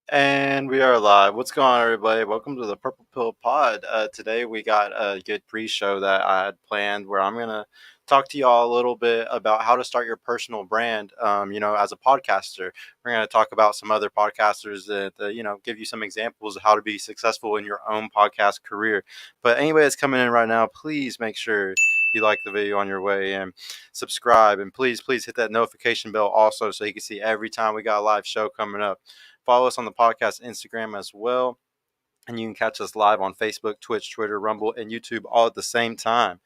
And we are live. What's going on, everybody? Welcome to the Purple Pill Pod. Today we got a good pre-show that I had planned where I'm gonna talk to y'all a little bit about how to start your personal brand. As a podcaster, we're gonna talk about some other podcasters that give you some examples of how to be successful in your own podcast career. But anybody that's coming in right now, please make sure you like the video on your way and subscribe, and please hit that notification bell also so you can see every time we got a live show coming up. Follow us on the podcast Instagram as well. And you can catch us live on Facebook, Twitch, Twitter, Rumble, and YouTube all at the same time.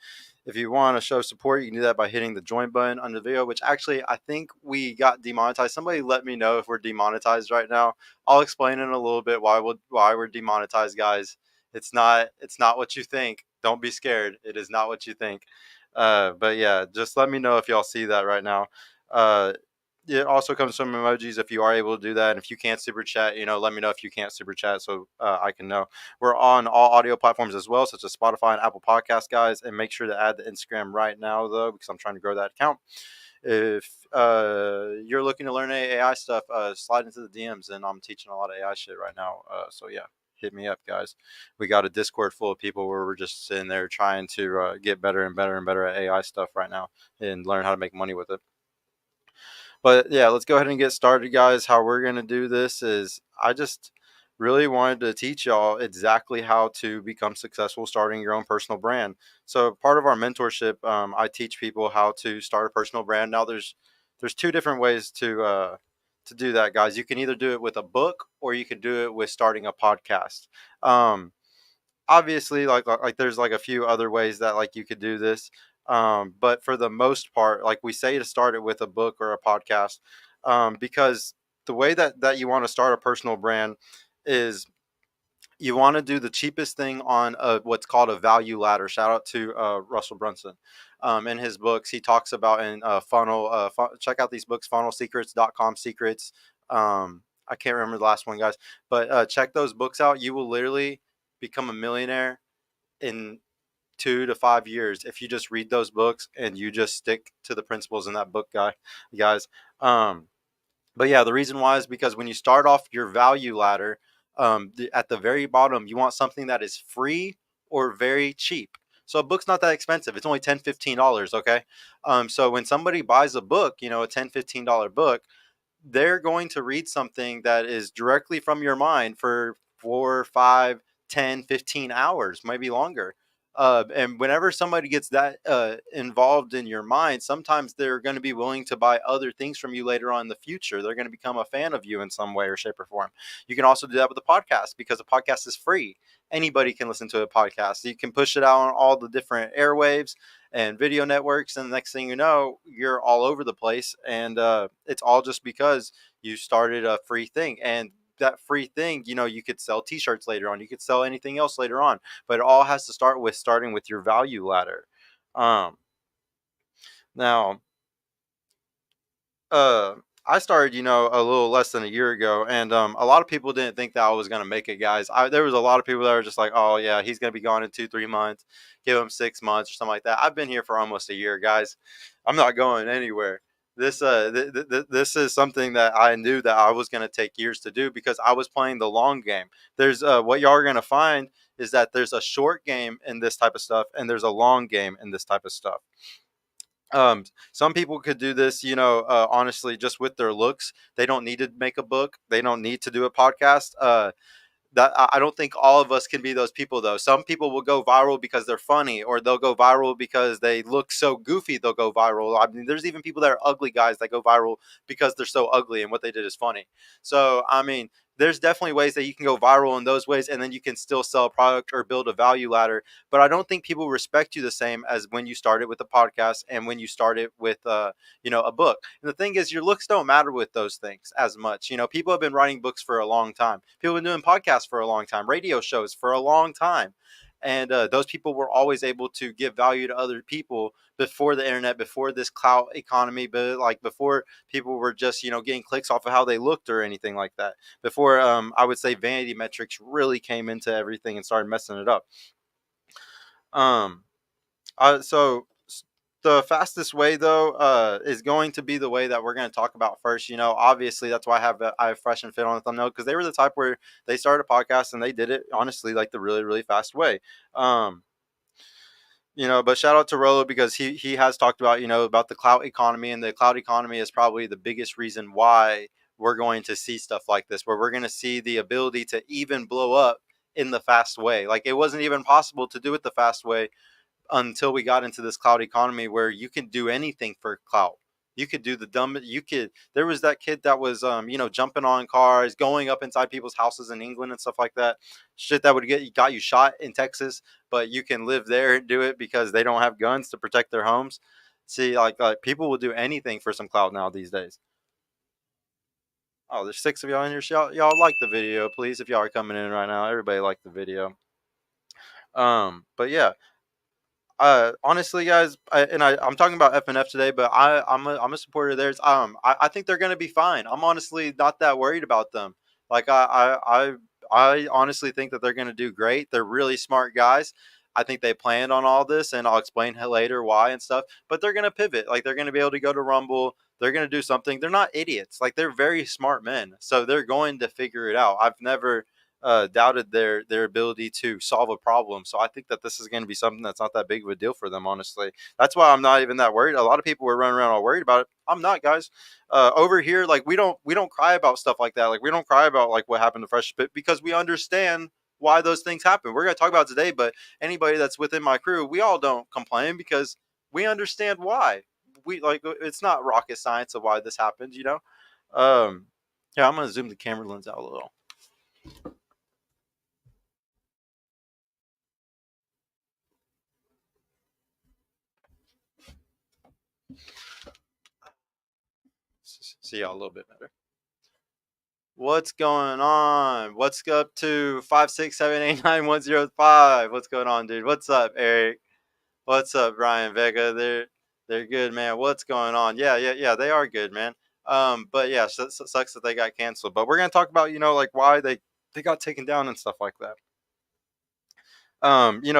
If you want to show support, you can do that by hitting the join button under the video, which actually I think we got demonetized. Somebody let me know if we're demonetized right now. I'll explain in a little bit why we're demonetized, guys. It's not what you think. Don't be scared. It is not what you think. But yeah, just let me know if y'all see that right now. Uh, it also comes from emojis if you are able to do that. And if you can't super chat, let me know if you can't super chat so I can know. We're on all audio platforms as well, such as Spotify and Apple Podcasts, guys. And make sure to add the Instagram right now, though, because I'm trying to grow that account. If you're looking to learn AI stuff, slide into the DMs, and I'm teaching a lot of AI shit right now. So yeah, hit me up, guys. We got a Discord full of people where we're just sitting there trying to get better and better and better at AI stuff right now and learn how to make money with it. But yeah, let's go ahead and get started, guys. How we're going to do this is I just really wanted to teach y'all exactly how to become successful starting your own personal brand. So part of our mentorship, I teach people how to start a personal brand. Now there's two different ways to do that, guys. You can either do it with a book or you can do it with starting a podcast. Um, Obviously, like there's like a few other ways that like you could do this, but for the most part, like we say, to start it with a book or a podcast, because the way that you want to start a personal brand is you want to do the cheapest thing on what's called a value ladder. Shout out to Russell Brunson. In his books, he talks about in funnel. Check out these books: funnelsecrets.com secrets. I can't remember the last one, guys, but check those books out. You will literally become a millionaire in 2 to 5 years if you just read those books and you just stick to the principles in that book, guys. Um, but yeah, the reason why is because when you start off your value ladder, at the very bottom, you want something that is free or very cheap. So a book's not that expensive. It's only $10, $15. Okay. So when somebody buys a book, a $10, $15 book, they're going to read something that is directly from your mind for 4, 5, 10, 15 hours, maybe longer. And whenever somebody gets that involved in your mind, sometimes they're going to be willing to buy other things from you later on in the future. They're going to become a fan of you in some way or shape or form. You can also do that with a podcast because a podcast is free. Anybody can listen to a podcast. You can push it out on all the different airwaves and video networks, and the next thing you know, you're all over the place. And it's all just because you started a free thing. And that free thing, you could sell t-shirts later on, you could sell anything else later on, but it all has to start with starting with your value ladder. Now uh I started, a little less than a year ago, and a lot of people didn't think that I was gonna make it, guys. There was a lot of people that were just like, "Oh yeah, he's gonna be gone in 2, 3 months. Give him 6 months or something like that." I've been here for almost a year, guys. I'm not going anywhere. This is something that I knew that I was gonna take years to do because I was playing the long game. There's what y'all are gonna find is that there's a short game in this type of stuff, and there's a long game in this type of stuff. Some people could do this, honestly, just with their looks. They don't need to make a book. They don't need to do a podcast. That I don't think all of us can be those people, though. Some people will go viral because they're funny, or they'll go viral because they look so goofy. They'll go viral. I mean, there's even people that are ugly guys that go viral because they're so ugly and what they did is funny. So, I mean, there's definitely ways that you can go viral in those ways, and then you can still sell a product or build a value ladder. But I don't think people respect you the same as when you started with a podcast and when you started with, a book. And the thing is, your looks don't matter with those things as much. People have been writing books for a long time. People have been doing podcasts for a long time, radio shows for a long time. And those people were always able to give value to other people before the internet, before this clout economy, but like before people were just, getting clicks off of how they looked or anything like that. Before, I would say vanity metrics really came into everything and started messing it up. Um, so The fastest way though is going to be the way that we're going to talk about first. Obviously that's why I have Fresh and Fit on the thumbnail, because they were the type where they started a podcast and they did it honestly like the really really fast way. um but shout out to Rolo, because he has talked about about the cloud economy, and the cloud economy is probably the biggest reason why we're going to see stuff like this, where we're going to see the ability to even blow up in the fast way. Like, it wasn't even possible to do it the fast way until we got into this cloud economy, where you can do anything for clout. You could do the dumb. You could. There was that kid that was, jumping on cars, going up inside people's houses in England and stuff like that. Shit that would got you shot in Texas, but you can live there and do it because they don't have guns to protect their homes. See, like people will do anything for some clout now these days. Oh, there's six of y'all in here. Y'all like the video, please. If y'all are coming in right now, everybody like the video. But yeah, honestly, guys, I'm talking about FNF today, but I'm a supporter of theirs. I think they're gonna be fine. I'm honestly not that worried about them. Like, I honestly think that they're gonna do great. They're really smart guys. I think they planned on all this, and I'll explain later why and stuff. But they're gonna pivot. Like, they're gonna be able to go to Rumble. They're gonna do something. They're not idiots. Like, they're very smart men, so they're going to figure it out. I've never doubted their ability to solve a problem. So I think that this is going to be something that's not that big of a deal for them. Honestly, that's why I'm not even that worried. A lot of people were running around all worried about it. I'm not, guys. Over here, like, we don't cry about stuff like that. Like, we don't cry about like what happened to Fresh Spit, because we understand why those things happen. We're going to talk about it today, but anybody that's within my crew, we all don't complain because we understand why. We like, it's not rocket science of why this happened. Um, yeah, I'm gonna zoom the camera lens out a little. See y'all a little bit better. What's going on? What's up to 56789 105? What's going on, dude? What's up, Eric? What's up, Brian Vega? They're good, man. What's going on? Yeah, yeah, yeah. They are good, man. But yeah, sucks that they got canceled. But we're gonna talk about like why they got taken down and stuff like that.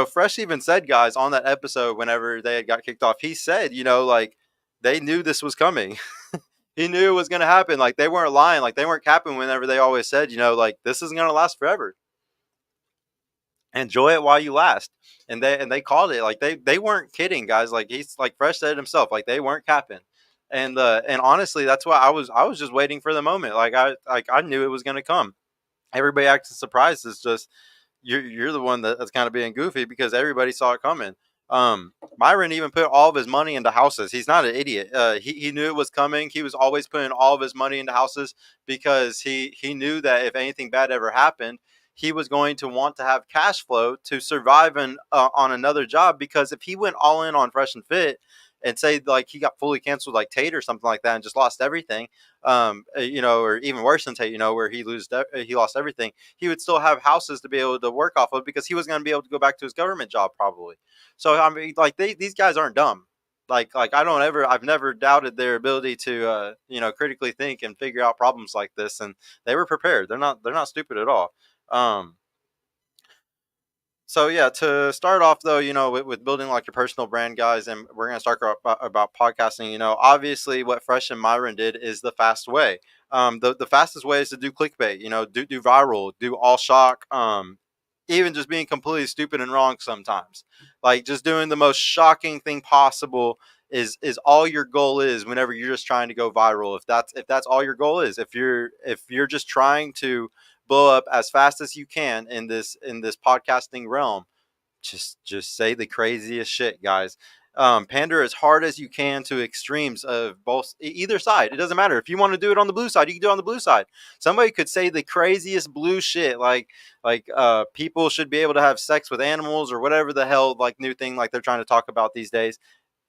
Fresh even said, guys, on that episode whenever they had got kicked off, he said, like, they knew this was coming. He knew it was going to happen. Like, they weren't lying. Like, they weren't capping whenever they always said, like, this isn't going to last forever. Enjoy it while you last. And they called it. Like, they weren't kidding, guys. Like, he's like Fresh said himself. Like, they weren't capping. And honestly, that's why I was just waiting for the moment. Like I knew it was going to come. Everybody acted surprised. It's just you're the one that's kind of being goofy because everybody saw it coming. Myron even put all of his money into houses. He's not an idiot. He knew it was coming. He was always putting all of his money into houses because he knew that if anything bad ever happened, he was going to want to have cash flow to survive on another job. Because if he went all in on Fresh and Fit and say like he got fully canceled like Tate or something like that and just lost everything, or even worse than Tate, where he lost everything, he would still have houses to be able to work off of because he was going to be able to go back to his government job probably. So I mean, like these guys aren't dumb. Like I've never doubted their ability to critically think and figure out problems like this, and they were prepared. They're not stupid at all. Um, so yeah, to start off though, with building like your personal brand, guys, and we're gonna start about podcasting. Obviously, what Fresh and Myron did is the fast way. The fastest way is to do clickbait. Do viral, do all shock. Even just being completely stupid and wrong sometimes. Like, just doing the most shocking thing possible is all your goal is whenever you're just trying to go viral. If that's all your goal is, if you're just trying to blow up as fast as you can in this podcasting realm, just say the craziest shit, guys. Pander as hard as you can to extremes of both either side. It doesn't matter if you want to do it on the blue side, you can do it on the blue side. Somebody could say the craziest blue shit, like people should be able to have sex with animals or whatever the hell like new thing like they're trying to talk about these days,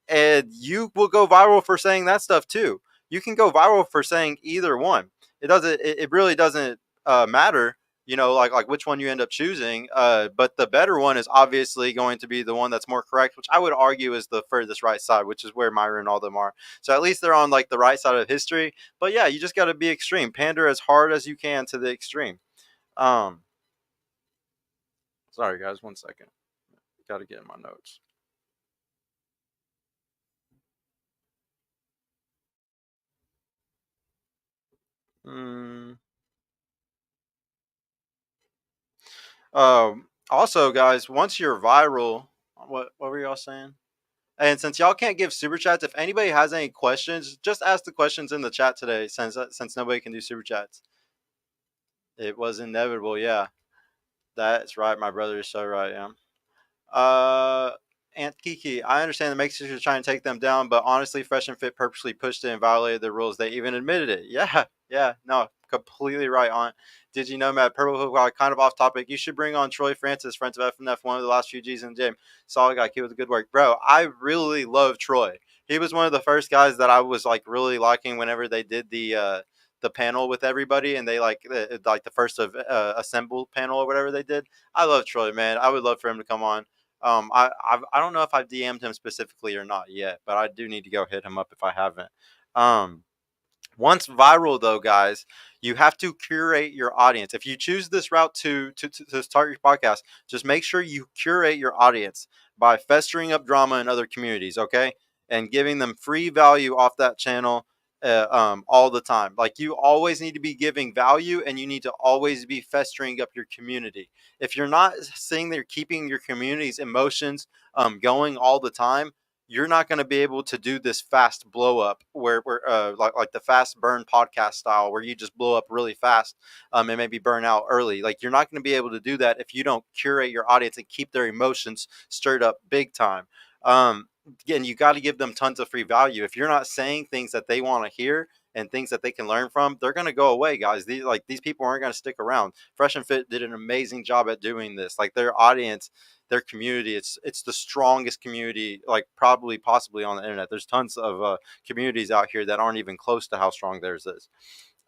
and you will go viral for saying that stuff too. You can go viral for saying either one. It really doesn't matter, like which one you end up choosing. But the better one is obviously going to be the one that's more correct, which I would argue is the furthest right side, which is where Myron and all them are. So at least they're on like the right side of history. But yeah, you just got to be extreme. Pander as hard as you can to the extreme. Um, Sorry guys, 1 second. Got to get in my notes. Mm. Also, guys, once you're viral, what were y'all saying? And since y'all can't give super chats, if anybody has any questions, just ask the questions in the chat today. Since nobody can do super chats, it was inevitable. Yeah, that's right. My brother is so right. Yeah. Uh, Aunt Kiki, I understand the Makers are trying to take them down, but honestly, Fresh and Fit purposely pushed it and violated the rules. They even admitted it. Yeah, yeah, no, completely right, Aunt. Did you know, Matt? Purple Hook, while kind of off topic, you should bring on Troy Francis, friends of FNF, one of the last few G's in the gym. Solid guy, keep with the good work, bro. I really love Troy. He was one of the first guys that I was like really liking whenever they did the panel with everybody, and they like the first of assembled panel or whatever they did. I love Troy, man. I would love for him to come on. I don't know if I've DM'd him specifically or not yet, but I do need to go hit him up if I haven't. Um, Once viral, though, guys, you have to curate your audience. If you choose this route to start your podcast, just make sure you curate your audience by festering up drama in other communities, okay, and giving them free value off that channel. All the time. Like you always need to be giving value, and you need to always be festering up your community. If you're not seeing they're keeping your community's emotions going all the time, you're not going to be able to do this fast blow up where like the fast burn podcast style where you just blow up really fast and maybe burn out early. Like you're not going to be able to do that if you don't curate your audience and keep their emotions stirred up big time. Again, you got to give them tons of free value. If you're not saying things that they want to hear and things that they can learn from, they're going to go away, guys. These people aren't going to stick around. Fresh and Fit did an amazing job at doing this. Like their audience, their community, it's the strongest community, like probably possibly on the internet. There's tons of communities out here that aren't even close to how strong theirs is.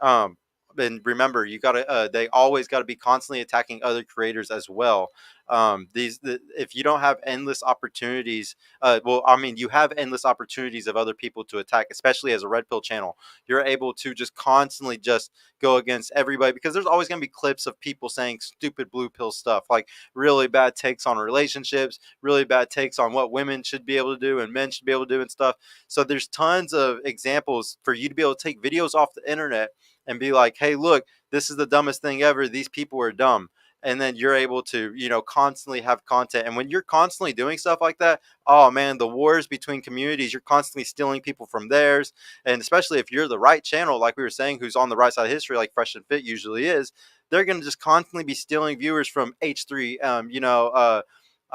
um and remember, you gotta they always got to be constantly attacking other creators as well. If you don't have endless opportunities, well, I mean, you have endless opportunities of other people to attack, especially as a red pill channel. You're able to just constantly just go against everybody, because there's always going to be clips of people saying stupid blue pill stuff, like really bad takes on relationships, really bad takes on what women should be able to do and men should be able to do and stuff. So there's tons of examples for you to be able to take videos off the internet and be like, hey, look, this is the dumbest thing ever. These people are dumb. And then you're able to, constantly have content. And when you're constantly doing stuff like that, oh man, the wars between communities, you're constantly stealing people from theirs. And especially if you're the right channel, like we were saying, who's on the right side of history, like Fresh and Fit usually is, they're going to just constantly be stealing viewers from H3,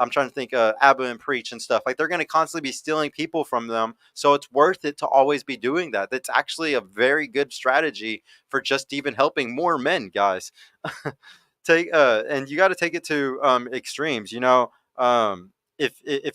I'm trying to think, Abba and Preach and stuff. Like they're going to constantly be stealing people from them. So it's worth it to always be doing that. That's actually a very good strategy for just even helping more men, guys. Take And you got to take it to extremes. If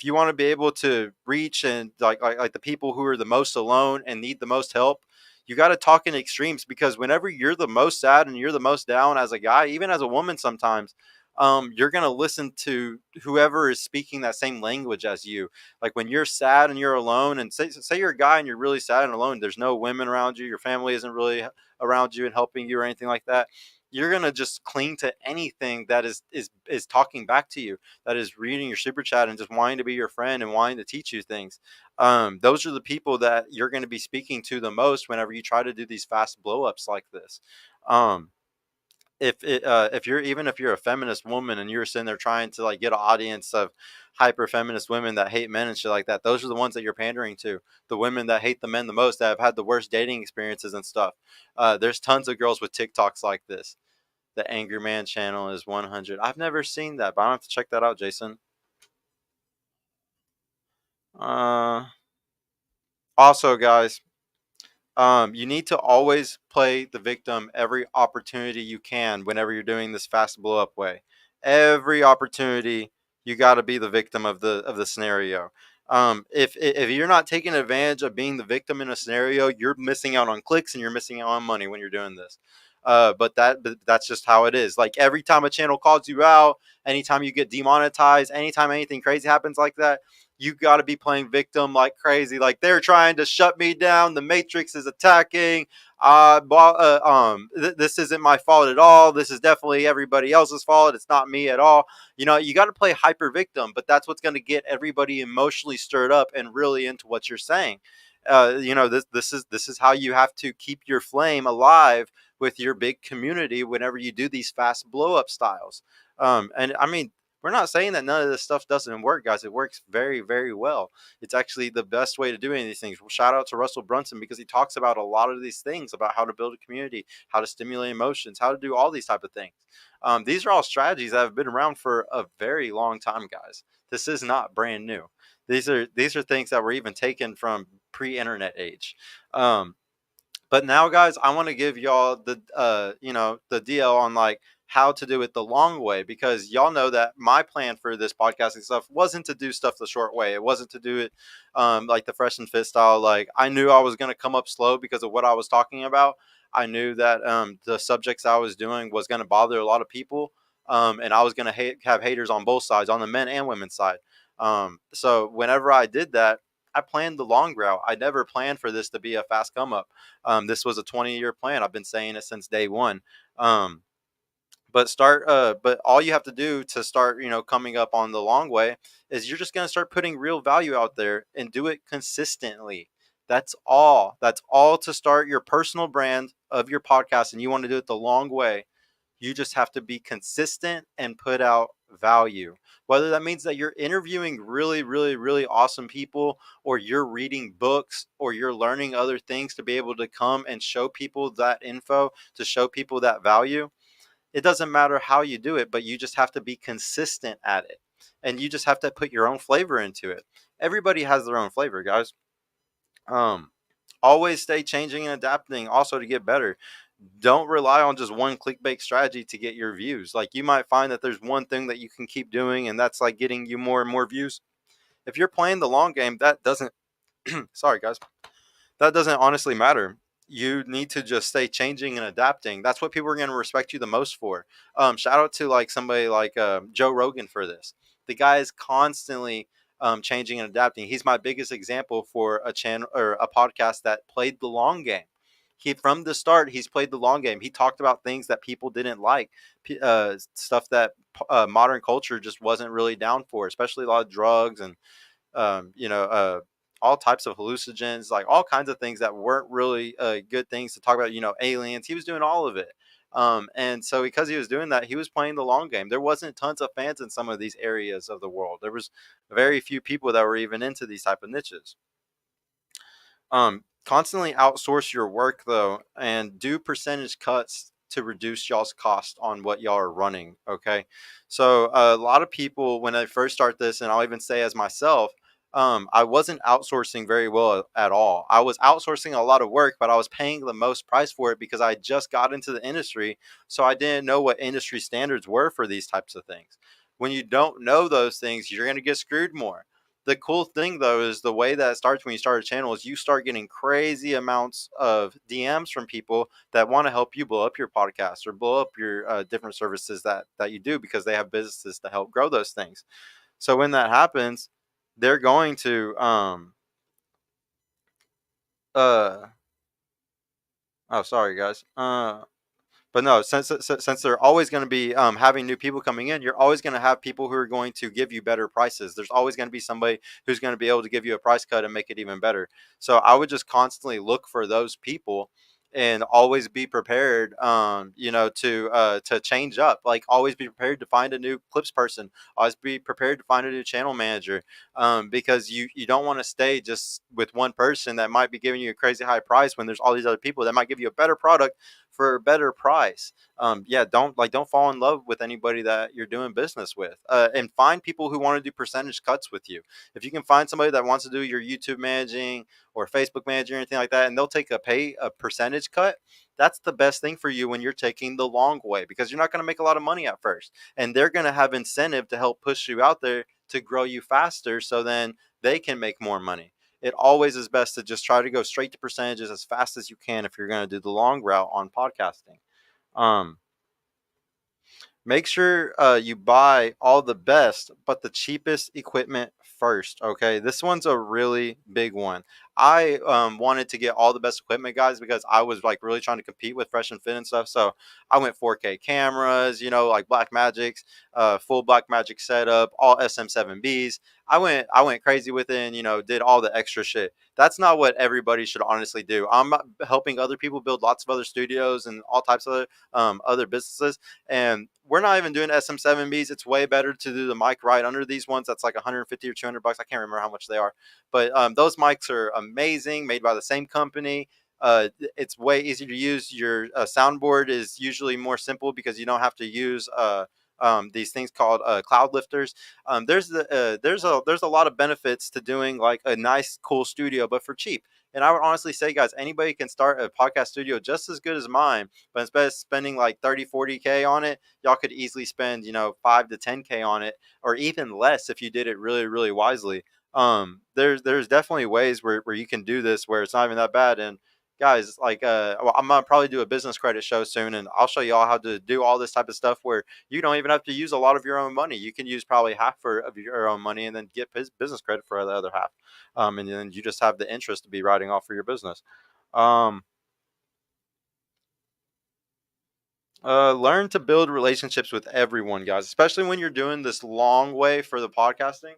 you want to be able to reach and like the people who are the most alone and need the most help, you got to talk in extremes, because whenever you're the most sad and you're the most down as a guy, even as a woman sometimes, you're going to listen to whoever is speaking that same language as you. Like when you're sad and you're alone, and say you're a guy and you're really sad and alone, there's no women around you, your family isn't really around you and helping you or anything like that, you're going to just cling to anything that is talking back to you, that is reading your super chat and just wanting to be your friend and wanting to teach you things. Those are the people that you're going to be speaking to the most whenever you try to do these fast blow ups like this. um, if you're a feminist woman and you're sitting there trying to like get an audience of hyper feminist women that hate men and shit like that, those are the ones that you're pandering to. The women that hate the men the most, that have had the worst dating experiences and stuff. There's tons of girls with TikToks like this. The Angry Man channel is 100. I've never seen that, but I have to check that out, Jason. uh Also, guys, you need to always play the victim every opportunity you can whenever you're doing this fast blow up way. Every opportunity, you got to be the victim of the scenario. If you're not taking advantage of being the victim in a scenario, you're missing out on clicks and you're missing out on money when you're doing this. But that's just how it is. Like every time a channel calls you out, anytime you get demonetized, anytime anything crazy happens like that, you got to be playing victim like crazy. Like they're trying to shut me down. The Matrix is attacking. This isn't my fault at all. This is definitely everybody else's fault. It's not me at all. You got to play hyper victim, but that's what's going to get everybody emotionally stirred up and really into what you're saying. This is how you have to keep your flame alive with your big community whenever you do these fast blow up styles. And I mean, we're not saying that none of this stuff doesn't work, guys. It works very, very well. It's actually the best way to do any of these things. Shout out to Russell Brunson, because he talks about a lot of these things about how to build a community, how to stimulate emotions, how to do all these type of things. These are all strategies that have been around for a very long time, guys. This is not brand new. These are things that were even taken from pre-internet age. Um, but now, guys, I want to give y'all the deal on like how to do it the long way, because y'all know that my plan for this podcasting stuff wasn't to do stuff the short way. It wasn't to do it like the fresh and fit style. Like, I knew I was going to come up slow because of what I was talking about. I knew that the subjects I was doing was going to bother a lot of people, and I was going to have haters on both sides, on the men and women's side. So whenever I did that, I planned the long route. I never planned for this to be a fast come up. This was a 20-year plan. I've been saying it since day one. Um, but all you have to do to start, coming up on the long way, is you're just going to start putting real value out there and do it consistently. That's all to start your personal brand of your podcast. And you want to do it the long way. You just have to be consistent and put out value. Whether that means that you're interviewing really, really, really awesome people, or you're reading books, or you're learning other things to be able to come and show people that info, to show people that value. It doesn't matter how you do it, but you just have to be consistent at it. And you just have to put your own flavor into it. Everybody has their own flavor, guys. Um, Always stay changing and adapting also to get better. Don't rely on just one clickbait strategy to get your views. Like, you might find that there's one thing that you can keep doing, and that's like getting you more and more views. If you're playing the long game, that doesn't sorry guys, that doesn't honestly matter. You need to just stay changing and adapting. That's what people are going to respect you the most for. Shout out to like somebody like Joe Rogan for this. The guy is constantly changing and adapting. He's my biggest example for a channel or a podcast that played the long game. He, from the start, he's played the long game. He talked about things that people didn't like, stuff that modern culture just wasn't really down for, especially a lot of drugs and um, you know, uh, all types of hallucinogens, like all kinds of things that weren't really good things to talk about. Aliens. He was doing all of it. And so because he was doing that, he was playing the long game. There wasn't tons of fans in some of these areas of the world. There was very few people that were even into these type of niches. Constantly outsource your work though, and do percentage cuts to reduce y'all's cost on what y'all are running. Okay, so a lot of people, when they first start this, and I'll even say as myself, I wasn't outsourcing very well at all. I was outsourcing a lot of work, but I was paying the most price for it because I just got into the industry, so I didn't know what industry standards were for these types of things. When you don't know those things, you're going to get screwed more. The cool thing though is the way that it starts when you start a channel is you start getting crazy amounts of DMs from people that want to help you blow up your podcast or blow up your different services that you do, because they have businesses to help grow those things. So when that happens, they're going to uh oh, sorry guys. But no, since they're always going to be having new people coming in, you're always going to have people who are going to give you better prices. There's always going to be somebody who's going to be able to give you a price cut and make it even better. So I would just constantly look for those people and always be prepared, to change up. Like, always be prepared to find a new clips person. Always be prepared to find a new channel manager, because you don't want to stay just with one person that might be giving you a crazy high price when there's all these other people that might give you a better product for a better price. Yeah, don't fall in love with anybody that you're doing business with, and find people who want to do percentage cuts with you. If you can find somebody that wants to do your YouTube managing or Facebook managing or anything like that, and they'll take a percentage cut, that's the best thing for you when you're taking the long way, because you're not going to make a lot of money at first, and they're going to have incentive to help push you out there to grow you faster, so then they can make more money. It always is best to just try to go straight to percentages as fast as you can if you're going to do the long route on podcasting. Um, Make sure you buy all the best but the cheapest equipment first. Okay, this one's a really big one. I wanted to get all the best equipment, guys, because I was like really trying to compete with Fresh and Fit and stuff. So I went 4K cameras, like Black Magics, full Black Magic setup, all SM7Bs. I went crazy with it and did all the extra shit. That's not what everybody should honestly do. I'm helping other people build lots of other studios and all types of other businesses, and we're not even doing SM7Bs. It's way better to do the mic right under these ones. That's like 150 or $200. I can't remember how much they are, but those mics are amazing, made by the same company. It's way easier to use. Your soundboard is usually more simple because you don't have to use these things called cloud lifters. There's a lot of benefits to doing like a nice cool studio, but for cheap. And I would honestly say, guys, anybody can start a podcast studio just as good as mine, but instead of spending like 30-40K on it, y'all could easily spend 5 to 10K on it, or even less if you did it really really wisely. There's definitely ways where you can do this where it's not even that bad. And guys, like well, I'm gonna probably do a business credit show soon, and I'll show you all how to do all this type of stuff where you don't even have to use a lot of your own money. You can use probably half of your own money and then get business credit for the other half. And then you just have the interest to be writing off for your business. um Learn to build relationships with everyone, guys, especially when you're doing this long way for the podcasting.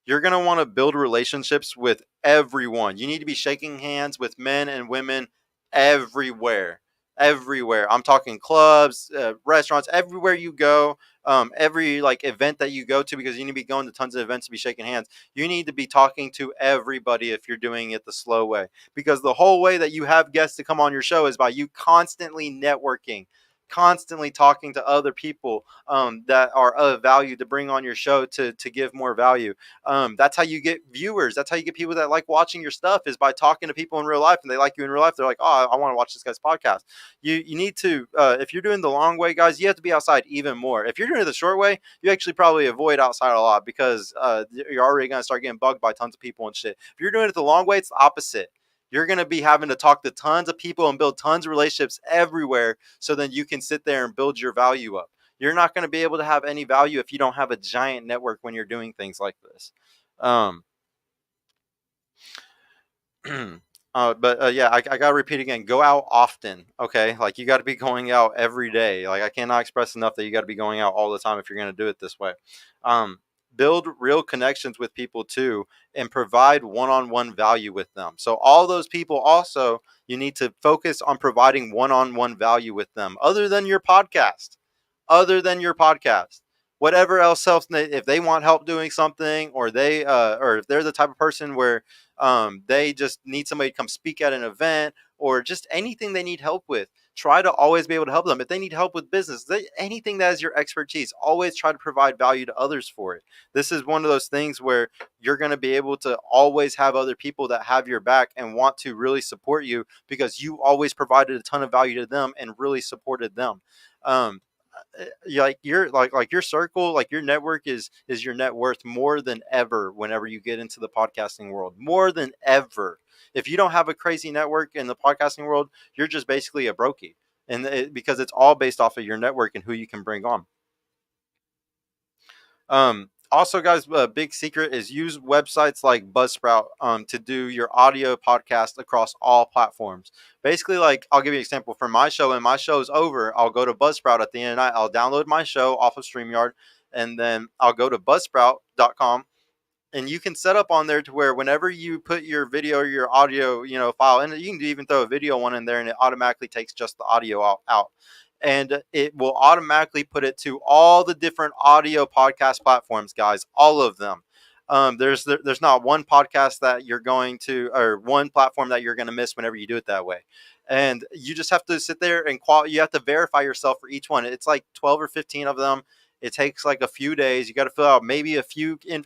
You're going to want to build relationships with everyone. You need to be shaking hands with men and women everywhere. Everywhere. I'm talking clubs, restaurants, everywhere you go, every like event that you go to, because you need to be going to tons of events to be shaking hands. You need to be talking to everybody if you're doing it the slow way, because the whole way that you have guests to come on your show is by you constantly networking, constantly talking to other people that are of value to bring on your show to give more value. That's how you get viewers. That's how you get people that like watching your stuff, is by talking to people in real life, and they like you in real life. They're like, oh, I want to watch this guy's podcast. You need to, if you're doing the long way, guys, you have to be outside even more. If you're doing it the short way, you actually probably avoid outside a lot, because you're already going to start getting bugged by tons of people and shit. If you're doing it the long way, it's the opposite. You're going to be having to talk to tons of people and build tons of relationships everywhere, so then you can sit there and build your value up. You're not going to be able to have any value if you don't have a giant network when you're doing things like this. Um, but yeah, I gotta repeat again. Go out often, okay? Like you got to be going out every day. Like I cannot express enough that you got to be going out all the time if you're gonna do it this way. Um, Build real connections with people too, and provide one-on-one value with them. So all those people also, you need to focus on providing one-on-one value with them, other than your podcast, other than your podcast. Whatever else, if they want help doing something, or or if they're the type of person where they just need somebody to come speak at an event, or just anything they need help with, try to always be able to help them. If they need help with business, anything that is your expertise, always try to provide value to others for it. This is one of those things where you're going to be able to always have other people that have your back and want to really support you, because you always provided a ton of value to them and really supported them. um, like your circle, like your network is your net worth more than ever whenever you get into the podcasting world, more than ever. If you don't have a crazy network in the podcasting world, you're just basically a brokey, and because it's all based off of your network and who you can bring on. Also, guys, a big secret is use websites like Buzzsprout to do your audio podcast across all platforms. Basically, like I'll give you an example for my show. And my show's over, I'll go to Buzzsprout at the end of the night. I'll download my show off of Streamyard, and then I'll go to buzzsprout.com, and you can set up on there to where whenever you put your video or your audio file in, you can even throw a video one in there, and it automatically takes just the audio out, and it will automatically put it to all the different audio podcast platforms, guys, all of them. There's not one podcast that you're going to, or one platform that you're going to miss whenever you do it that way. And you just have to sit there and you have to verify yourself for each one. It's like 12 or 15 of them. It takes like a few days. You got to fill out maybe a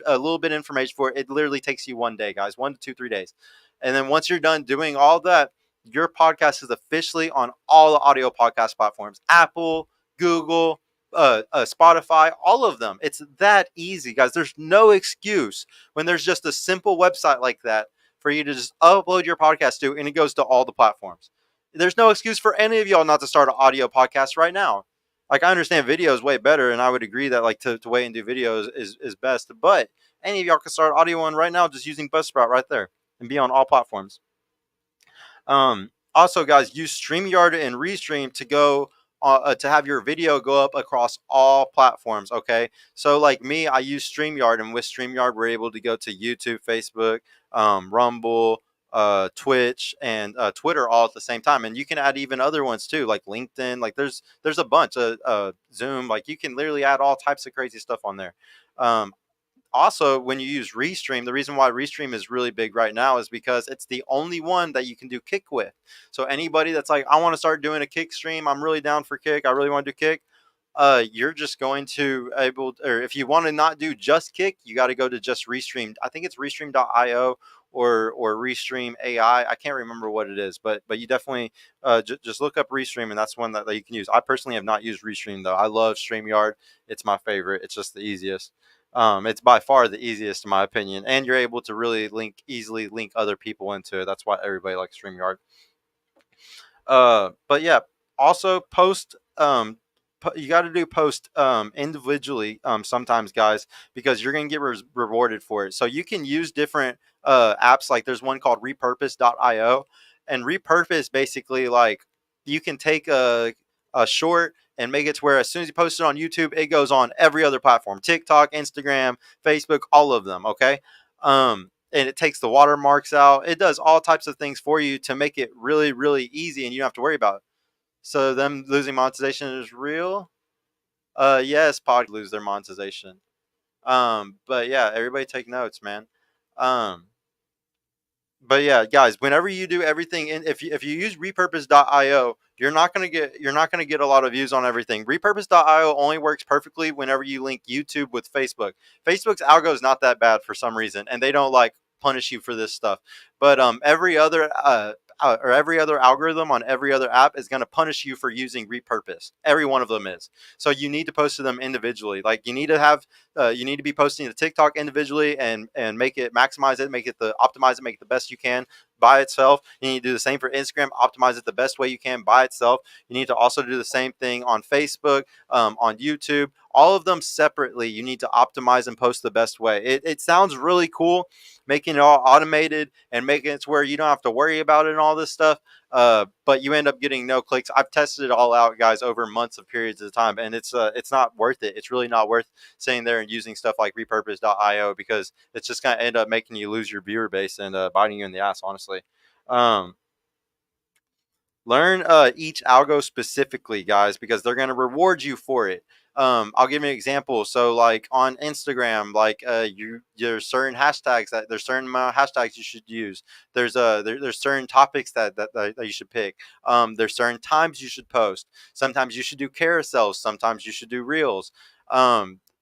little bit of information for it. It literally takes you one day, guys, 1 to 2, 3 days. And then once you're done doing all that, your podcast is officially on all the audio podcast platforms: Apple, Google, Spotify, all of them. It's that easy, guys. There's no excuse when there's just a simple website like that for you to just upload your podcast to, and it goes to all the platforms. There's no excuse for any of y'all not to start an audio podcast right now. Like, I understand video is way better, and I would agree that like to wait and do videos is best. But any of y'all can start audio one right now just using Buzzsprout right there and be on all platforms. Also, guys, use StreamYard and Restream to go to have your video go up across all platforms. Okay, so like me, I use StreamYard, and with StreamYard, we're able to go to YouTube, Facebook, Rumble, Twitch, and Twitter all at the same time. And you can add even other ones too, like LinkedIn. Like there's a bunch of Zoom. Like you can literally add all types of crazy stuff on there. Um, Also, when you use Restream, the reason why Restream is really big right now is because it's the only one that you can do Kick with. So anybody that's like, I want to start doing a Kick stream, I'm really down for Kick, I really want to do Kick, you're just going to able, or if you want to not do just Kick, you got to go to just Restream. I think it's Restream.io or Restream AI. I can't remember what it is, but you definitely just look up Restream, and that's one that you can use. I personally have not used Restream though. I love StreamYard. It's my favorite. It's just the easiest. It's by far the easiest in my opinion, and you're able to really easily link other people into it. That's why everybody likes StreamYard. But yeah, also post. You got to do post individually sometimes, guys, because you're gonna get rewarded for it. So you can use different apps. Like there's one called Repurpose.io, and Repurpose basically like you can take a short and make it to where as soon as you post it on YouTube, it goes on every other platform: TikTok, Instagram, Facebook, all of them. Okay. And it takes the watermarks out. It does all types of things for you to make it really, really easy, and you don't have to worry about it. So them losing monetization is real. Yes, pod lose their monetization. But yeah, everybody take notes, man. Um, but yeah, guys, whenever you do everything in, if you use repurpose.io, you're not gonna get a lot of views on everything. Repurpose.io only works perfectly whenever you link YouTube with Facebook. Facebook's algo is not that bad for some reason, and they don't like punish you for this stuff. But every other algorithm on every other app is going to punish you for using repurpose. Every one of them is. So you need to post to them individually. Like you need to be posting to TikTok individually and make it, maximize it, optimize it, make it the best you can by itself. You need to do the same for Instagram, optimize it the best way you can by itself. You need to also do the same thing on Facebook, on YouTube, all of them separately. You need to optimize and post the best way. It sounds really cool, making it all automated and making it to where you don't have to worry about it and all this stuff. But you end up getting no clicks. I've tested it all out, guys, over months of periods of time, and it's not worth it. It's really not worth sitting there and using stuff like repurpose.io, because it's just going to end up making you lose your viewer base and biting you in the ass, honestly. Um, Learn each algo specifically, guys, because they're going to reward you for it. I'll give you an example. So, like on Instagram, like there's certain hashtags there's certain amount of hashtags you should use. There's certain topics that you should pick. There's certain times you should post. Sometimes you should do carousels. Sometimes you should do reels.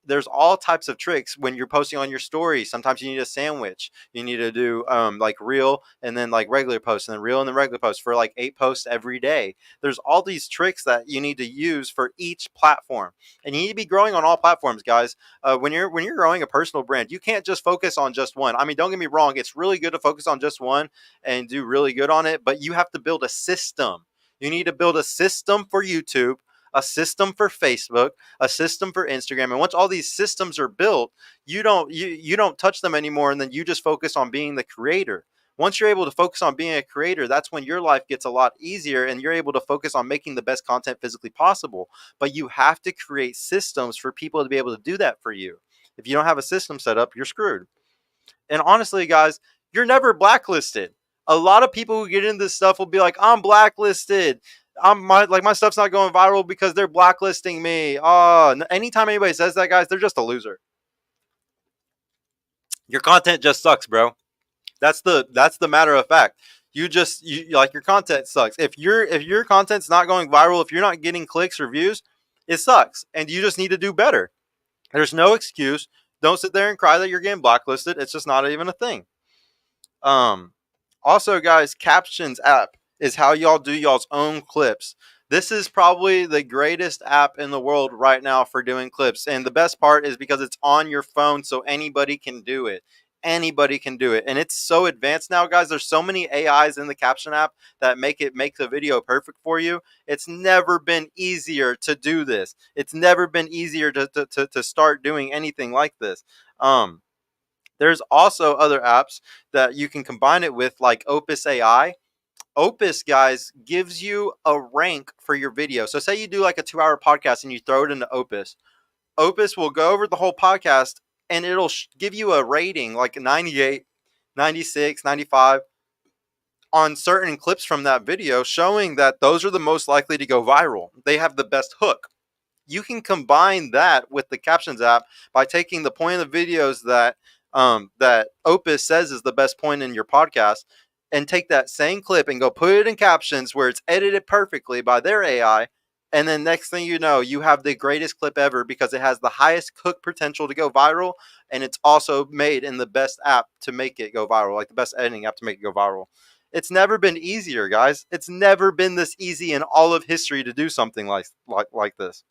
There's all types of tricks when you're posting on your story. Sometimes you need a sandwich. You need to do like reel and then like regular posts, and then reel and then regular posts for like 8 posts every day. There's all these tricks that you need to use for each platform, and you need to be growing on all platforms, guys. When you're growing a personal brand, you can't just focus on just one. I mean, don't get me wrong, it's really good to focus on just one and do really good on it, but you have to build a system. You need to build a system for YouTube, a system for Facebook, a system for Instagram. And once all these systems are built, you don't touch them anymore, and then you just focus on being the creator. Once you're able to focus on being a creator, that's when your life gets a lot easier, and you're able to focus on making the best content physically possible. But you have to create systems for people to be able to do that for you. If you don't have a system set up, you're screwed. And honestly, guys, you're never blacklisted. A lot of people who get into this stuff will be like, I'm blacklisted. My stuff's not going viral because they're blacklisting me. Anytime anybody says that, guys, they're just a loser. Your content just sucks, bro. That's the matter of fact. You like, your content sucks. If your content's not going viral, if you're not getting clicks or views, it sucks, and you just need to do better. There's no excuse. Don't sit there and cry that you're getting blacklisted. It's just not even a thing. Um, Also, guys, Captions app is how y'all do y'all's own clips. This is probably the greatest app in the world right now for doing clips. And the best part is because it's on your phone, so anybody can do it. Anybody can do it. And it's so advanced now, guys. There's so many AIs in the Caption app that make the video perfect for you. It's never been easier to do this. It's never been easier to start doing anything like this. There's also other apps that you can combine it with, like Opus AI. Opus, guys, gives you a rank for your video. So say you do like a 2-hour podcast and you throw it into Opus. Opus will go over the whole podcast and it'll give you a rating like 98, 96, 95 on certain clips from that video, showing that those are the most likely to go viral. They have the best hook. You can combine that with the captions app by taking the point of the videos that Opus says is the best point in your podcast, and take that same clip and go put it in captions where it's edited perfectly by their AI. And then next thing you know, you have the greatest clip ever because it has the highest hook potential to go viral, and it's also made in the best app to make it go viral, like the best editing app to make it go viral. It's never been easier, guys. It's never been this easy in all of history to do something like this.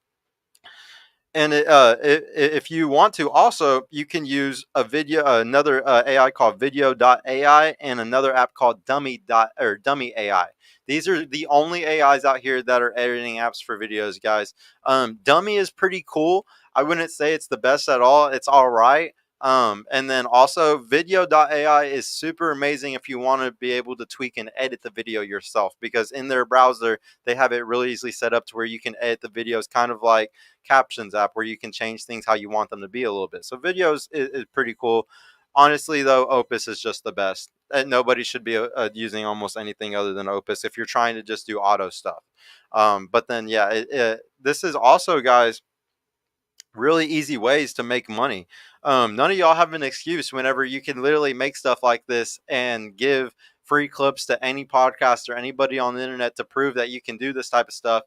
And if you want to, also you can use another AI called Video.ai and another app called Dummy AI. These are the only AIs out here that are editing apps for videos, guys. Dummy is pretty cool. I wouldn't say it's the best at all. It's all right. And then also Video.ai is super amazing if you want to be able to tweak and edit the video yourself, because in their browser they have it really easily set up to where you can edit the videos, kind of like captions app where you can change things how you want them to be a little bit. So videos is pretty cool. Honestly though, Opus is just the best. And nobody should be using almost anything other than Opus if you're trying to just do auto stuff. But then yeah, this is also, guys, really easy ways to make money. None of y'all have an excuse whenever you can literally make stuff like this and give free clips to any podcast or anybody on the internet to prove that you can do this type of stuff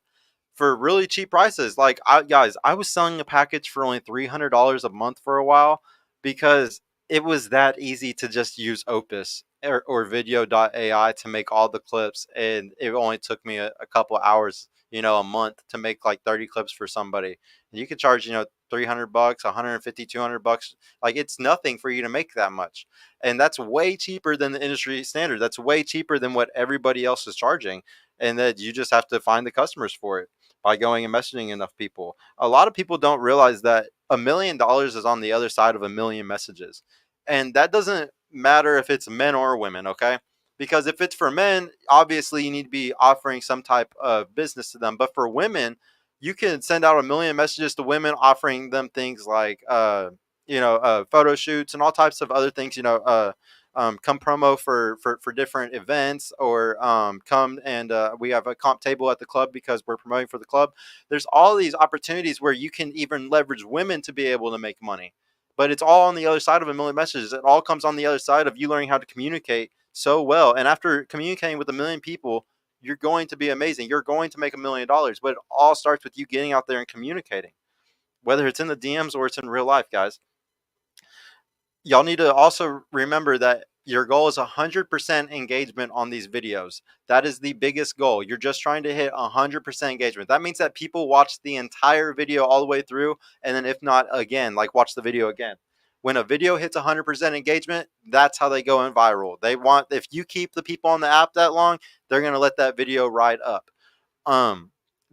for really cheap prices. Like, guys, I was selling a package for only $300 a month for a while because it was that easy to just use Opus or Video.ai to make all the clips, and it only took me a couple hours, a month to make like 30 clips for somebody. And you could charge, $300, 150, $200. Like, it's nothing for you to make that much, and that's way cheaper than the industry standard. That's way cheaper than what everybody else is charging, and that you just have to find the customers for it by going and messaging enough people. A lot of people don't realize that $1 million is on the other side of 1 million messages. And that doesn't matter if it's men or women, okay? Because if it's for men, obviously you need to be offering some type of business to them. But for women, you can send out 1 million messages to women offering them things like, photo shoots and all types of other things, come promo for different events, or come and we have a comp table at the club because we're promoting for the club. There's all these opportunities where you can even leverage women to be able to make money, but it's all on the other side of 1 million messages. It all comes on the other side of you learning how to communicate so well. And after communicating with 1 million people, you're going to be amazing. You're going to make $1 million, but it all starts with you getting out there and communicating, whether it's in the DMs or it's in real life, guys. Y'all need to also remember that your goal is 100% engagement on these videos. That is the biggest goal. You're just trying to hit 100% engagement. That means that people watch the entire video all the way through, and then if not, again, like watch the video again. When a video hits 100% engagement, that's how they go in viral. If you keep the people on the app that long, they're going to let that video ride up.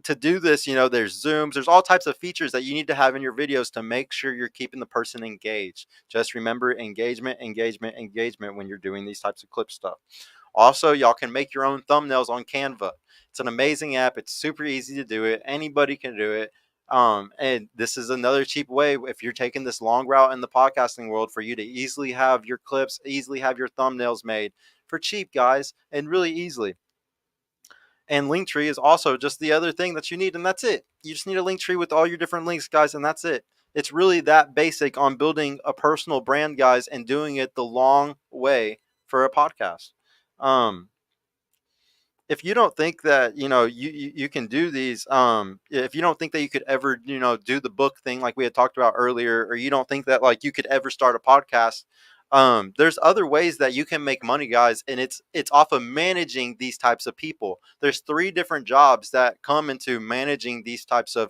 To do this, there's zooms, there's all types of features that you need to have in your videos to make sure you're keeping the person engaged. Just remember engagement, engagement, engagement when you're doing these types of clip stuff. Also, y'all can make your own thumbnails on Canva. It's an amazing app. It's super easy to do it. Anybody can do it. And this is another cheap way, if you're taking this long route in the podcasting world, for you to easily have your clips, easily have your thumbnails made for cheap, guys, and really easily. And Linktree is also just the other thing that you need, and that's it. You just need a Linktree with all your different links, guys, and that's it. It's really that basic on building a personal brand, guys, and doing it the long way for a podcast. If you don't think that you can do these, if you don't think that you could ever do the book thing like we had talked about earlier, or you don't think that like you could ever start a podcast, there's other ways that you can make money, guys, and it's off of managing these types of people. There's 3 different jobs that come into managing these types of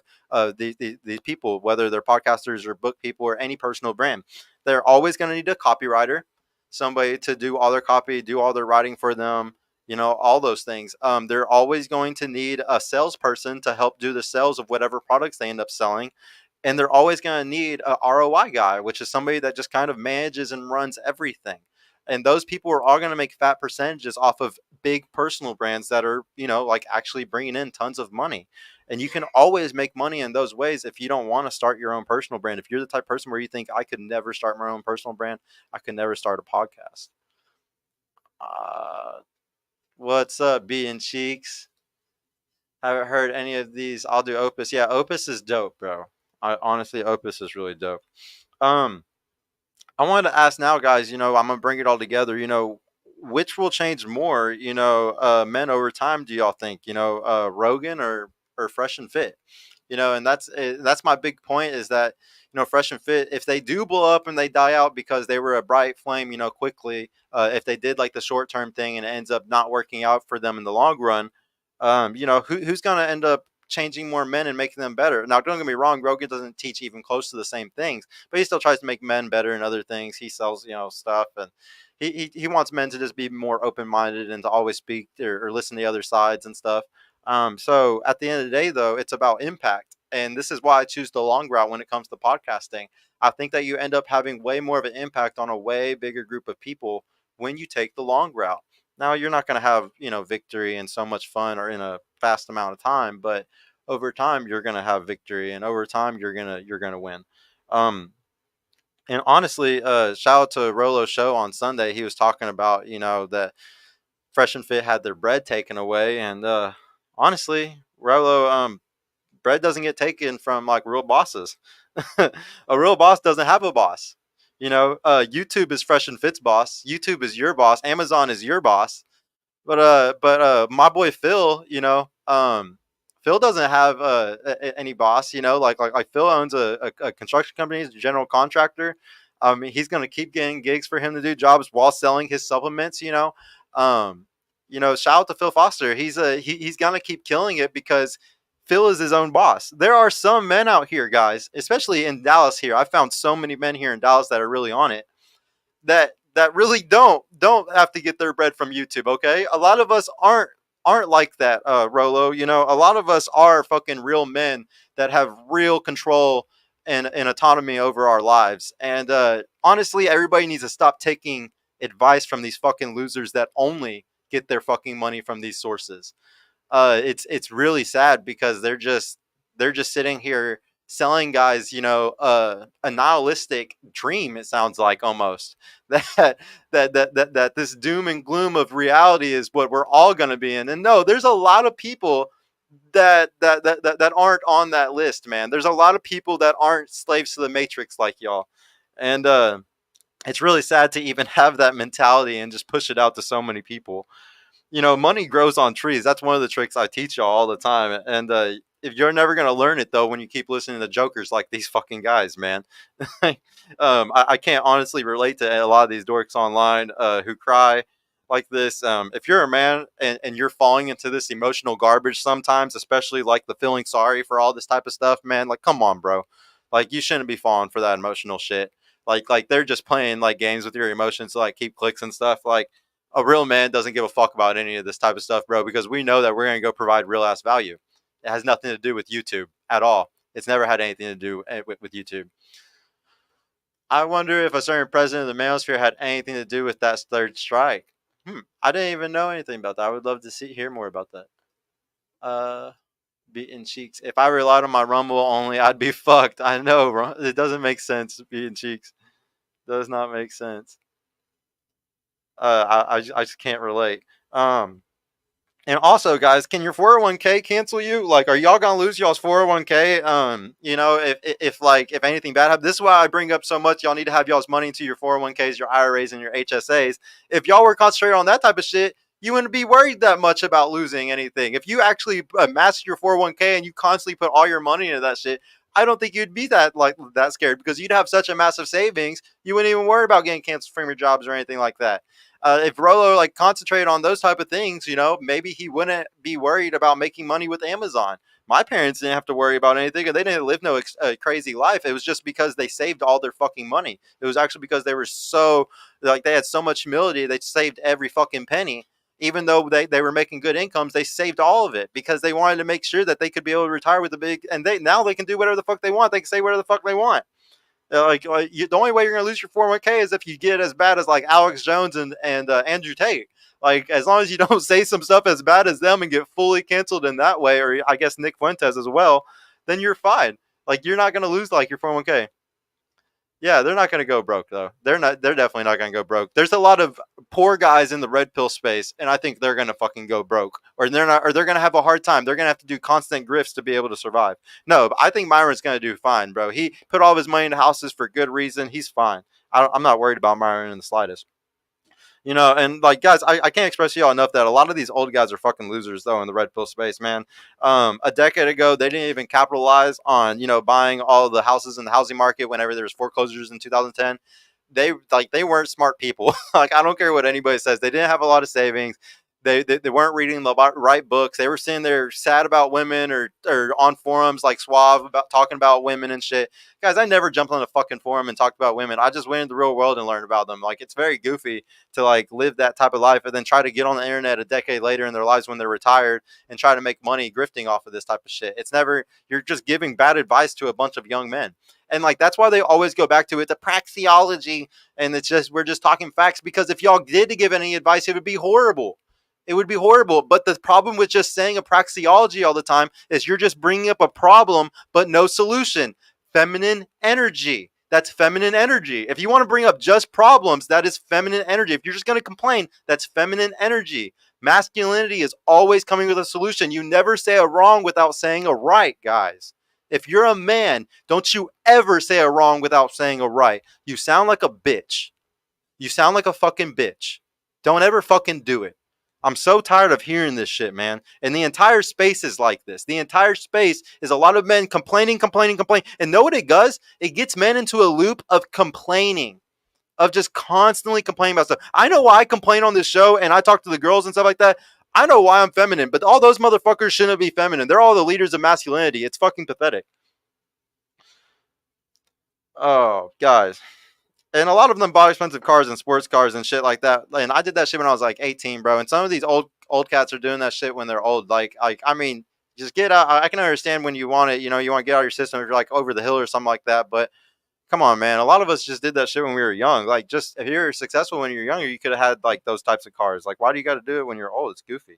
these people, whether they're podcasters or book people or any personal brand. They're always going to need a copywriter, somebody to do all their copy, do all their writing for them, all those things. They're always going to need a salesperson to help do the sales of whatever products they end up selling. And they're always going to need a ROI guy, which is somebody that just kind of manages and runs everything. And those people are all going to make fat percentages off of big personal brands that are, like actually bringing in tons of money. And you can always make money in those ways if you don't want to start your own personal brand. If you're the type of person where you think, I could never start my own personal brand, I could never start a podcast. Uh, what's up, being cheeks? Haven't heard any of these. I'll do Opus. Yeah, Opus is dope, bro. Honestly, Opus is really dope. Um, I wanted to ask now, guys. I'm gonna bring it all together. Which will change more? Men over time. Do y'all think? Rogan or Fresh and Fit? And that's my big point is that Fresh and Fit, if they do blow up and they die out because they were a bright flame, quickly, if they did like the short term thing and it ends up not working out for them in the long run, who's gonna end up changing more men and making them better? Now, don't get me wrong, Rogan doesn't teach even close to the same things, but he still tries to make men better in other things. He sells, stuff, and he wants men to just be more open minded and to always speak or listen to the other sides and stuff. So at the end of the day, though, it's about impact. And this is why I choose the long route when it comes to podcasting. I think that you end up having way more of an impact on a way bigger group of people when you take the long route. Now, you're not going to have, victory and so much fun or in a fast amount of time, but over time you're going to have victory, and over time you're going to win. And honestly, shout out to Rolo's show on Sunday. He was talking about, that Fresh and Fit had their bread taken away, and honestly, Rolo, bread doesn't get taken from like real bosses. A real boss doesn't have a boss. YouTube is Fresh and Fit's boss. YouTube is your boss. Amazon is your boss. But my boy Phil, Phil doesn't have any boss. Like Phil owns a construction company. He's a general contractor. He's gonna keep getting gigs for him to do jobs while selling his supplements. Um, shout out to Phil Foster. He's gonna keep killing it because Phil is his own boss. There are some men out here, guys, especially in Dallas here. I found so many men here in Dallas that are really on it, that really don't have to get their bread from YouTube. Okay, a lot of us aren't like that, Rolo. A lot of us are fucking real men that have real control and autonomy over our lives. And honestly, everybody needs to stop taking advice from these fucking losers that only get their fucking money from these sources. It's really sad because they're just sitting here selling guys, a nihilistic dream. It sounds like almost that that this doom and gloom of reality is what we're all going to be in. And no, there's a lot of people that aren't on that list, man. There's a lot of people that aren't slaves to the matrix like y'all, and it's really sad to even have that mentality and just push it out to so many people. Money grows on trees. That's one of the tricks I teach y'all all the time. And if you're never going to learn it, though, when you keep listening to jokers like these fucking guys, man. I can't honestly relate to a lot of these dorks online who cry like this. If you're a man and you're falling into this emotional garbage sometimes, especially like the feeling sorry for all this type of stuff, man, like, come on, bro. Like, you shouldn't be falling for that emotional shit. Like they're just playing like games with your emotions to like keep clicks and stuff. Like, a real man doesn't give a fuck about any of this type of stuff, bro, because we know that we're going to go provide real ass value. It has nothing to do with YouTube at all. It's never had anything to do with YouTube. I wonder if a certain president of the manosphere had anything to do with that third strike. I didn't even know anything about that. I would love to hear more about that. Beating cheeks. If I relied on my Rumble only, I'd be fucked. I know. It doesn't make sense. Beating cheeks does not make sense. I just can't relate. And also, guys, can your 401k cancel you? Like, are y'all gonna lose y'all's 401k? If anything bad happens, this is why I bring up so much. Y'all need to have y'all's money into your 401ks, your IRAs, and your HSAs. If y'all were concentrated on that type of shit, you wouldn't be worried that much about losing anything. If you actually master your 401k and you constantly put all your money into that shit, I don't think you'd be that scared because you'd have such a massive savings. You wouldn't even worry about getting canceled from your jobs or anything like that. If Rolo concentrated on those type of things, maybe he wouldn't be worried about making money with Amazon. My parents didn't have to worry about anything, and they didn't live no crazy life. It was just because they saved all their fucking money. It was actually because they were so they had so much humility. They saved every fucking penny, even though they were making good incomes. They saved all of it because they wanted to make sure that they could be able to retire with a big. And now they can do whatever the fuck they want. They can say whatever the fuck they want. The only way you're gonna lose your 401k is if you get as bad as like Alex Jones and Andrew Tate. Like, as long as you don't say some stuff as bad as them and get fully canceled in that way, or I guess Nick Fuentes as well, then you're fine. Like, you're not gonna lose like your 401k. Yeah, they're not going to go broke though. They're not. They're definitely not going to go broke. There's a lot of poor guys in the red pill space, and I think they're going to fucking go broke, or they're not, or they're going to have a hard time. They're going to have to do constant grifts to be able to survive. No, but I think Myron's going to do fine, bro. He put all of his money into houses for good reason. He's fine. I'm not worried about Myron in the slightest. And like, guys, I can't express to y'all enough that a lot of these old guys are fucking losers though in the red pill space, man. A decade ago, they didn't even capitalize on buying all the houses in the housing market whenever there was foreclosures in 2010. They weren't smart people. Like, I don't care what anybody says, they didn't have a lot of savings. They weren't reading the right books. They were sitting there sad about women, or on forums like Suave about talking about women and shit. Guys, I never jumped on a fucking forum and talked about women. I just went into the real world and learned about them. Like, it's very goofy to like live that type of life and then try to get on the internet a decade later in their lives when they're retired and try to make money grifting off of this type of shit. It's never, you're just giving bad advice to a bunch of young men. And like, that's why they always go back to it, the praxeology. And it's just, we're just talking facts, because if y'all did to give any advice, it would be horrible. It would be horrible. But the problem with just saying a praxeology all the time is you're just bringing up a problem, but no solution. Feminine energy. That's feminine energy. If you want to bring up just problems, that is feminine energy. If you're just going to complain, that's feminine energy. Masculinity is always coming with a solution. You never say a wrong without saying a right, guys. If you're a man, don't you ever say a wrong without saying a right. You sound like a bitch. You sound like a fucking bitch. Don't ever fucking do it. I'm so tired of hearing this shit, man. And the entire space is like this. The entire space is a lot of men complaining. And know what it does? It gets men into a loop of complaining, of just constantly complaining about stuff. I know why I complain on this show and I talk to the girls and stuff like that. I know why I'm feminine, but all those motherfuckers shouldn't be feminine. They're all the leaders of masculinity. It's fucking pathetic. Oh, guys. And a lot of them bought expensive cars and sports cars and shit like that. And I did that shit when I was like 18, bro. And some of these old cats are doing that shit when they're old. Like I mean, just get out. I can understand when you want it. You want to get out of your system if you're like over the hill or something like that. But come on, man. A lot of us just did that shit when we were young. Like, just if you're successful when you're younger, you could have had like those types of cars. Like, why do you got to do it when you're old? It's goofy.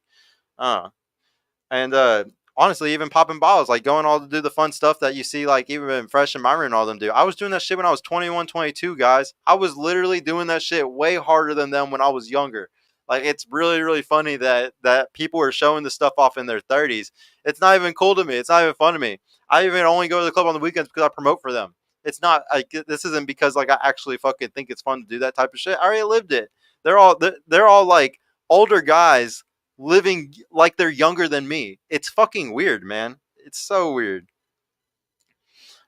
And honestly, even popping bottles, like going all to do the fun stuff that you see, like even Fresh and Myron and all them do. I was doing that shit when I was 21, 22, guys. I was literally doing that shit way harder than them when I was younger. Like, it's really, really funny that people are showing this stuff off in their 30s. It's not even cool to me. It's not even fun to me. I even only go to the club on the weekends because I promote for them. It's not like, this isn't because like I actually fucking think it's fun to do that type of shit. I already lived it. They're all like older guys living like they're younger than me. It's fucking weird, man. It's so weird.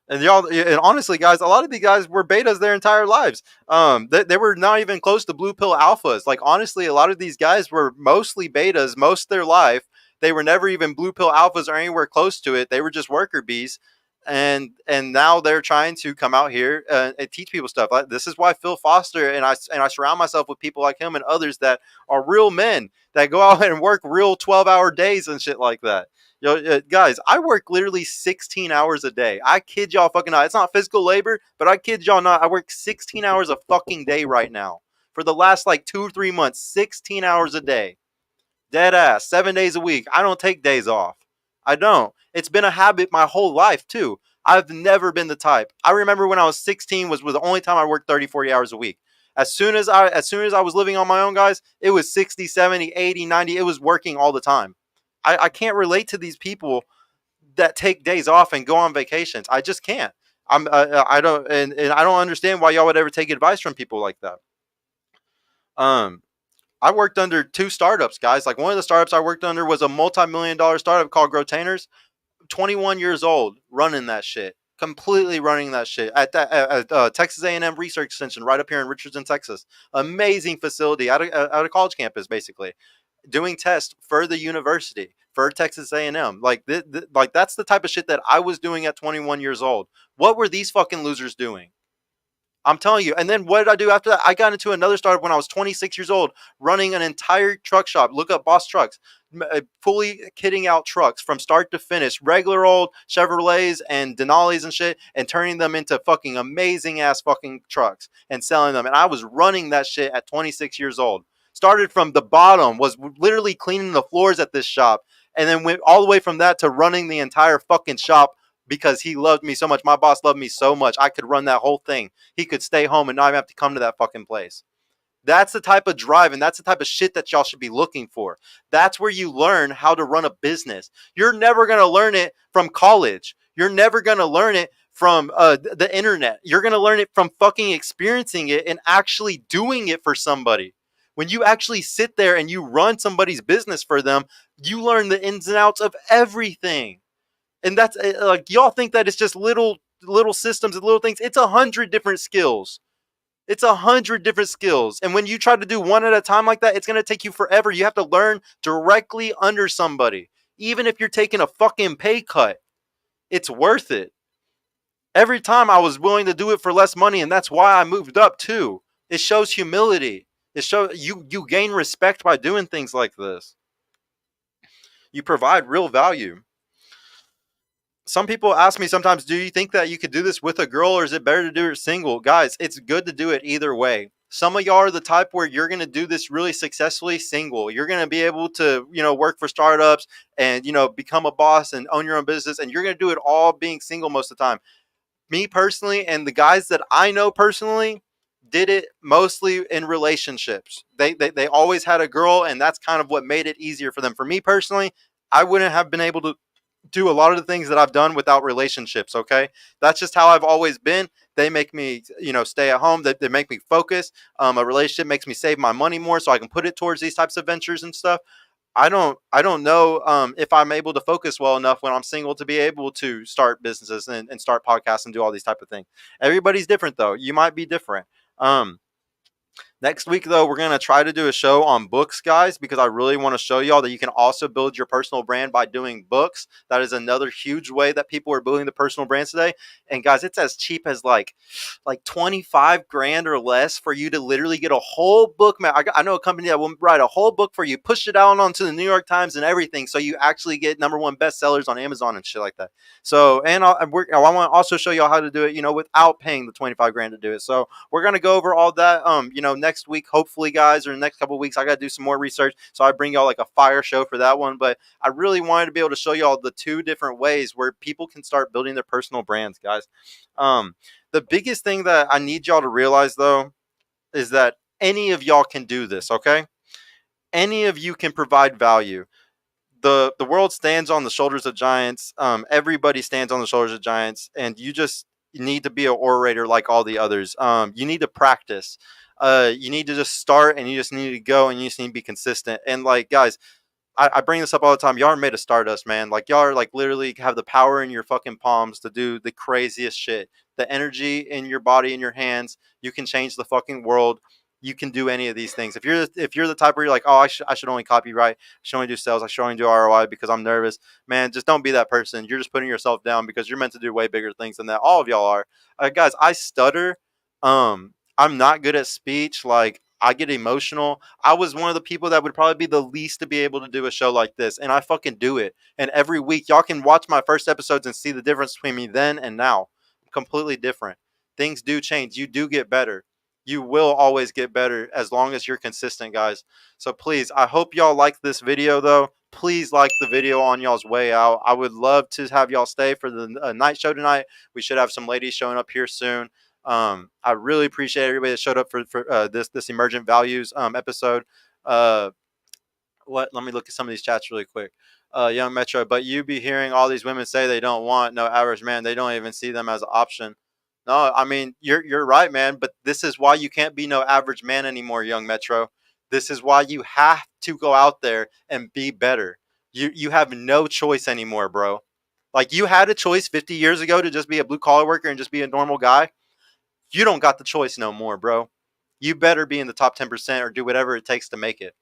And honestly, guys, a lot of these guys were betas their entire lives. They were not even close to blue pill alphas. Like, honestly, a lot of these guys were mostly betas most of their life. They were never even blue pill alphas or anywhere close to it. They were just worker bees. And now they're trying to come out here and teach people stuff. This is why Phil Foster and I surround myself with people like him and others that are real men that go out and work real 12-hour days and shit like that. Guys, I work literally 16 hours a day. I kid y'all fucking not. It's not physical labor, but I kid y'all not. I work 16 hours a fucking day right now for the last like 2 or 3 months. 16 hours a day, dead ass, 7 days a week. I don't take days off. I don't. It's been a habit my whole life too. I've never been the type. I remember when I was 16 was the only time I worked 30, 40 hours a week. As soon as I was living on my own, guys, it was 60, 70, 80, 90. It was working all the time. I can't relate to these people that take days off and go on vacations. I just can't. I don't understand why y'all would ever take advice from people like that. I worked under 2 startups, guys. Like, one of the startups I worked under was a multi-million-dollar startup called Growtainers. 21 years old, running that shit, completely running that shit at Texas A&M Research Extension right up here in Richardson, Texas. Amazing facility out of college campus, basically, doing tests for the university, for Texas A&M. Like, like, that's the type of shit that I was doing at 21 years old. What were these fucking losers doing? I'm telling you. And then what did I do after that? I got into another startup when I was 26 years old, running an entire truck shop. Look up Boss Trucks. fully kitting out trucks from start to finish, regular old Chevrolets and Denali's and shit, and turning them into fucking amazing ass fucking trucks and selling them. And I was running that shit at 26 years old. Started from the bottom, was literally cleaning the floors at this shop, and then went all the way from that to running the entire fucking shop because he loved me so much. My boss loved me so much. I could run that whole thing. He could stay home and not even have to come to that fucking place. That's the type of drive and that's the type of shit that y'all should be looking for. That's where you learn how to run a business. You're never going to learn it from college. You're never going to learn it from the internet. You're going to learn it from fucking experiencing it and actually doing it for somebody. When you actually sit there and you run somebody's business for them, you learn the ins and outs of everything. And that's like, y'all think that it's just little systems and little things. It's 100 different skills. It's 100 different skills. And when you try to do one at a time like that, it's going to take you forever. You have to learn directly under somebody. Even if you're taking a fucking pay cut, it's worth it. Every time I was willing to do it for less money, and that's why I moved up too. It shows humility. It shows you gain respect by doing things like this. You provide real value. Some people ask me sometimes, do you think that you could do this with a girl or is it better to do it single? Guys, it's good to do it either way. Some of y'all are the type where you're going to do this really successfully single. You're going to be able to, work for startups and, become a boss and own your own business. And you're going to do it all being single most of the time. Me personally, and the guys that I know personally, did it mostly in relationships. They always had a girl, and that's kind of what made it easier for them. For me personally, I wouldn't have been able to do a lot of the things that I've done without relationships. Okay. That's just how I've always been. They make me, stay at home. They make me focus. A relationship makes me save my money more so I can put it towards these types of ventures and stuff. I don't know if I'm able to focus well enough when I'm single to be able to start businesses and start podcasts and do all these type of things. Everybody's different though. You might be different. Next week, though, we're going to try to do a show on books, guys, because I really want to show y'all that you can also build your personal brand by doing books. That is another huge way that people are building the personal brands today. And guys, it's as cheap as like 25 grand or less for you to literally get a whole book. I know a company that will write a whole book for you, push it out onto the New York Times and everything, so you actually get #1 bestsellers on Amazon and shit like that. So, and I want to also show y'all how to do it, without paying the 25 grand to do it. So we're going to go over all that, next week, hopefully, guys, or the next couple of weeks. I got to do some more research, so I bring y'all like a fire show for that one. But I really wanted to be able to show y'all the two different ways where people can start building their personal brands, guys. The biggest thing that I need y'all to realize, though, is that any of y'all can do this, okay? Any of you can provide value. The world stands on the shoulders of giants. Everybody stands on the shoulders of giants, and you need to be an orator like all the others. You need to practice. You need to just start, and you just need to go, and you just need to be consistent. And like, guys, I bring this up all the time. Y'all are made of stardust, man. Like, y'all are like literally have the power in your fucking palms to do the craziest shit. The energy in your body, in your hands, you can change the fucking world. You can do any of these things. If you're the type where you're like, oh, I should only copyright, I should only do sales, I should only do ROI because I'm nervous, man, just don't be that person. You're just putting yourself down because you're meant to do way bigger things than that. All of y'all are. Guys, I stutter. I'm not good at speech. Like, I get emotional. I was one of the people that would probably be the least to be able to do a show like this, and I fucking do it. And every week, y'all can watch my first episodes and see the difference between me then and now. Completely different. Things do change. You do get better. You will always get better as long as you're consistent, guys. So please, I hope y'all like this video, though. Please like the video on y'all's way out. I would love to have y'all stay for the night show tonight. We should have some ladies showing up here soon. I really appreciate everybody that showed up for this emergent values episode. Let me look at some of these chats really quick. Young Metro, but you be hearing all these women say they don't want no average man. They don't even see them as an option. No, I mean, you're right, man. But this is why you can't be no average man anymore, Young Metro. This is why you have to go out there and be better. You have no choice anymore, bro. Like, you had a choice 50 years ago to just be a blue collar worker and just be a normal guy. You don't got the choice no more, bro. You better be in the top 10% or do whatever it takes to make it.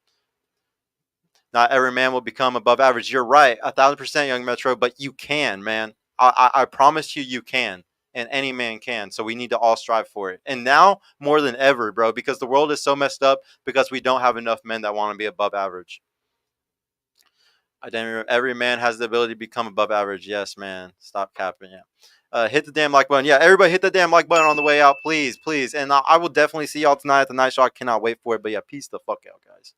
Not every man will become above average. You're right, 1,000%, Young Metro, but you can, man. I promise you can. And any man can. So we need to all strive for it. And now more than ever, bro, because the world is so messed up because we don't have enough men that want to be above average. I damn remember, every man has the ability to become above average. Yes, man. Stop capping. Yeah. Hit the damn like button. Yeah, everybody hit the damn like button on the way out, please, please. And I will definitely see y'all tonight at the night show. I cannot wait for it. But yeah, peace the fuck out, guys.